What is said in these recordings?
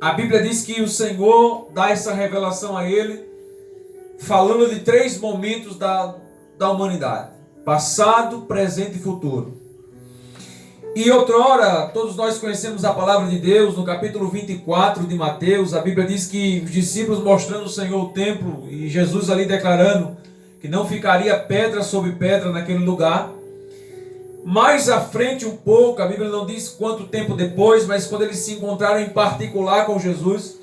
A Bíblia diz que o Senhor dá essa revelação a ele, falando de 3 momentos da humanidade: passado, presente e futuro. E outrora, todos nós conhecemos a palavra de Deus, no capítulo 24 de Mateus, a Bíblia diz que os discípulos mostrando o Senhor o templo, e Jesus ali declarando que não ficaria pedra sobre pedra naquele lugar. Mais à frente um pouco, a Bíblia não diz quanto tempo depois, mas quando eles se encontraram em particular com Jesus,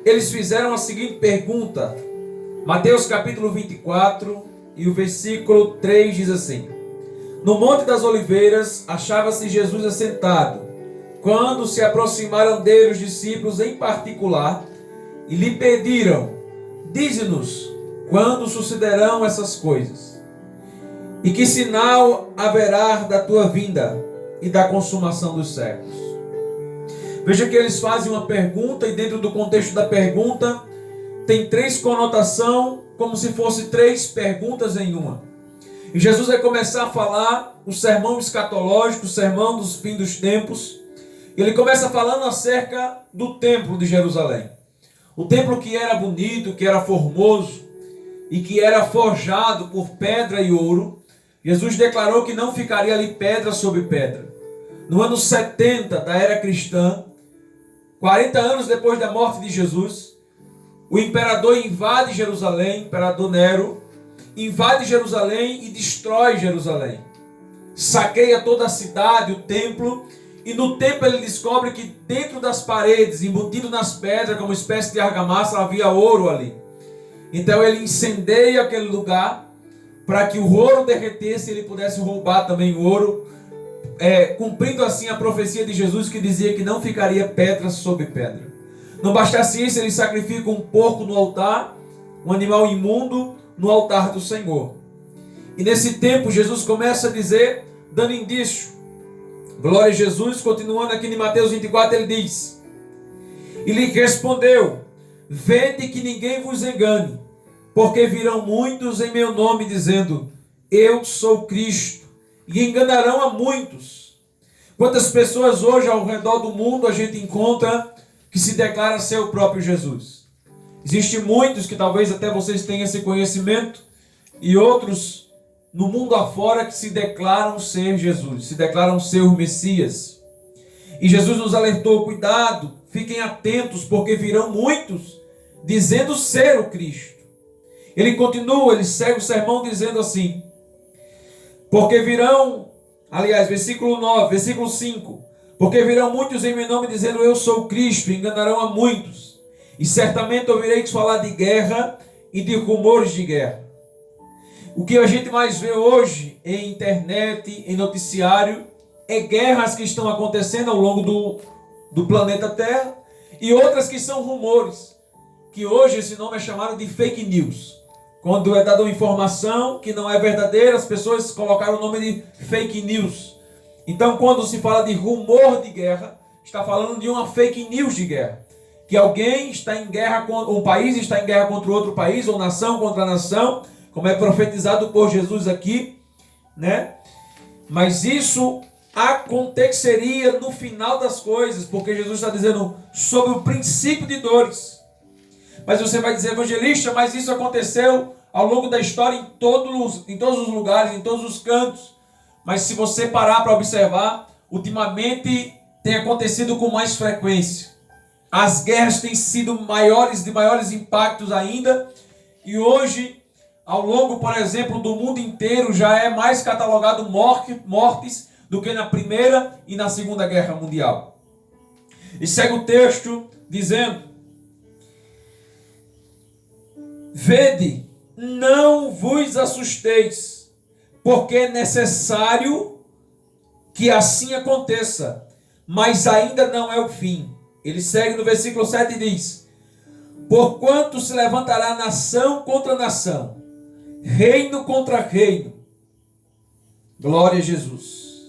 eles fizeram a seguinte pergunta. Mateus capítulo 24 e o versículo 3 diz assim: No Monte das Oliveiras achava-se Jesus assentado, quando se aproximaram dele os discípulos em particular e lhe pediram: Dize-nos, quando sucederão essas coisas? E que sinal haverá da tua vinda e da consumação dos séculos? Veja que eles fazem uma pergunta, e dentro do contexto da pergunta tem 3 conotações, como se fossem 3 perguntas em uma. E Jesus vai começar a falar o sermão escatológico, o sermão dos fins dos tempos. Ele começa falando acerca do templo de Jerusalém. O templo que era bonito, que era formoso e que era forjado por pedra e ouro. Jesus declarou que não ficaria ali pedra sobre pedra. No ano 70 da era cristã, 40 anos depois da morte de Jesus, o imperador invade Jerusalém, o imperador Nero, invade Jerusalém e destrói Jerusalém. Saqueia toda a cidade, o templo, e no templo ele descobre que dentro das paredes, embutido nas pedras, como uma espécie de argamassa, havia ouro ali. Então ele incendeia aquele lugar para que o ouro derretesse e ele pudesse roubar também o ouro, cumprindo assim a profecia de Jesus que dizia que não ficaria pedra sobre pedra. Não bastasse isso, ele sacrifica um porco no altar, um animal imundo, no altar do Senhor. E nesse tempo Jesus começa a dizer, dando indício, glória a Jesus, continuando aqui em Mateus 24, ele diz: E lhe respondeu: Vede que ninguém vos engane, porque virão muitos em meu nome dizendo: Eu sou Cristo, e enganarão a muitos. Quantas pessoas hoje ao redor do mundo a gente encontra que se declara ser o próprio Jesus? Existem muitos que talvez até vocês tenham esse conhecimento, e outros no mundo afora que se declaram ser Jesus, se declaram ser o Messias. E Jesus nos alertou: cuidado, fiquem atentos, porque virão muitos dizendo ser o Cristo. Ele continua, ele segue o sermão dizendo assim: porque virão, aliás, versículo 9, versículo 5, porque virão muitos em meu nome dizendo eu sou o Cristo, e enganarão a muitos. E certamente ouvireis falar de guerra e de rumores de guerra. O que a gente mais vê hoje em internet, em noticiário, é guerras que estão acontecendo ao longo do planeta Terra, e outras que são rumores, que hoje esse nome é chamado de fake news. Quando é dada uma informação que não é verdadeira, as pessoas colocaram o nome de fake news. Então, quando se fala de rumor de guerra, está falando de uma fake news de guerra. Que alguém está em guerra, um país está em guerra contra outro país, ou nação contra nação, como é profetizado por Jesus aqui, né? Mas isso aconteceria no final das coisas, porque Jesus está dizendo sobre o princípio de dores. Mas você vai dizer, evangelista, mas isso aconteceu ao longo da história em todos os lugares, em todos os cantos. Mas se você parar para observar, ultimamente tem acontecido com mais frequência. As guerras têm sido de maiores impactos ainda. E hoje, ao longo, por exemplo, do mundo inteiro, já é mais catalogado mortes do que na Primeira e na Segunda Guerra Mundial. E segue o texto dizendo: Vede, não vos assusteis, porque é necessário que assim aconteça, mas ainda não é o fim. Ele segue no versículo 7 e diz: Porquanto se levantará nação contra nação, reino contra reino. Glória a Jesus.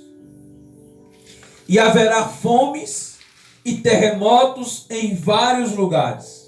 E haverá fomes e terremotos em vários lugares.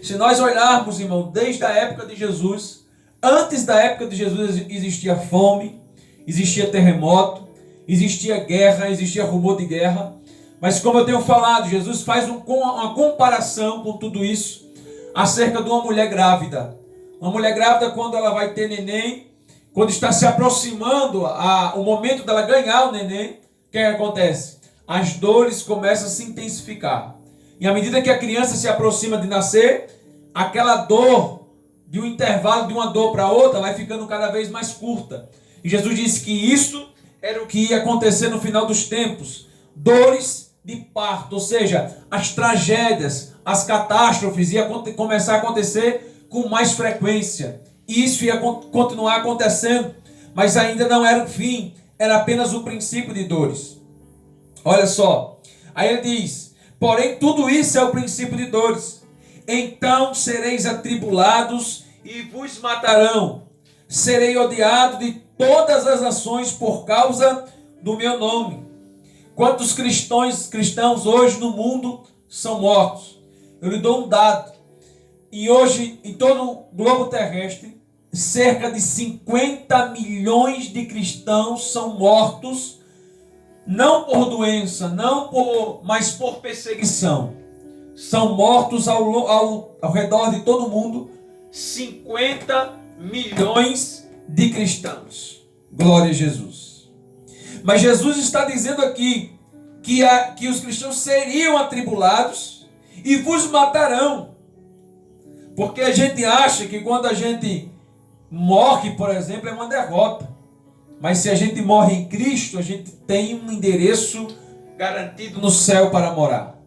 Se nós olharmos, irmão, desde a época de Jesus, antes da época de Jesus existia fome, existia terremoto, existia guerra, existia rumor de guerra. Mas como eu tenho falado, Jesus faz uma comparação com tudo isso acerca de uma mulher grávida. Uma mulher grávida, quando ela vai ter neném, quando está se aproximando o momento dela ganhar o neném, o que acontece? As dores começam a se intensificar. E à medida que a criança se aproxima de nascer, aquela dor, de um intervalo de uma dor para outra, vai ficando cada vez mais curta. E Jesus disse que isso era o que ia acontecer no final dos tempos. Dores de parto, ou seja, as tragédias, as catástrofes iam começar a acontecer com mais frequência. E isso ia continuar acontecendo, mas ainda não era o fim, era apenas o princípio de dores. Olha só, aí ele diz: porém tudo isso é o princípio de dores. Então sereis atribulados e vos matarão. Serei odiado de todas as nações por causa do meu nome. Quantos cristãos hoje no mundo são mortos? Eu lhe dou um dado. E hoje, em todo o globo terrestre, cerca de 50 milhões de cristãos são mortos, não por doença, mas por perseguição. São mortos ao redor de todo o mundo 50 milhões de cristãos. Glória a Jesus. Mas Jesus está dizendo aqui que os cristãos seriam atribulados e vos matarão. Porque a gente acha que quando a gente morre, por exemplo, é uma derrota. Mas se a gente morre em Cristo, a gente tem um endereço garantido no céu para morar.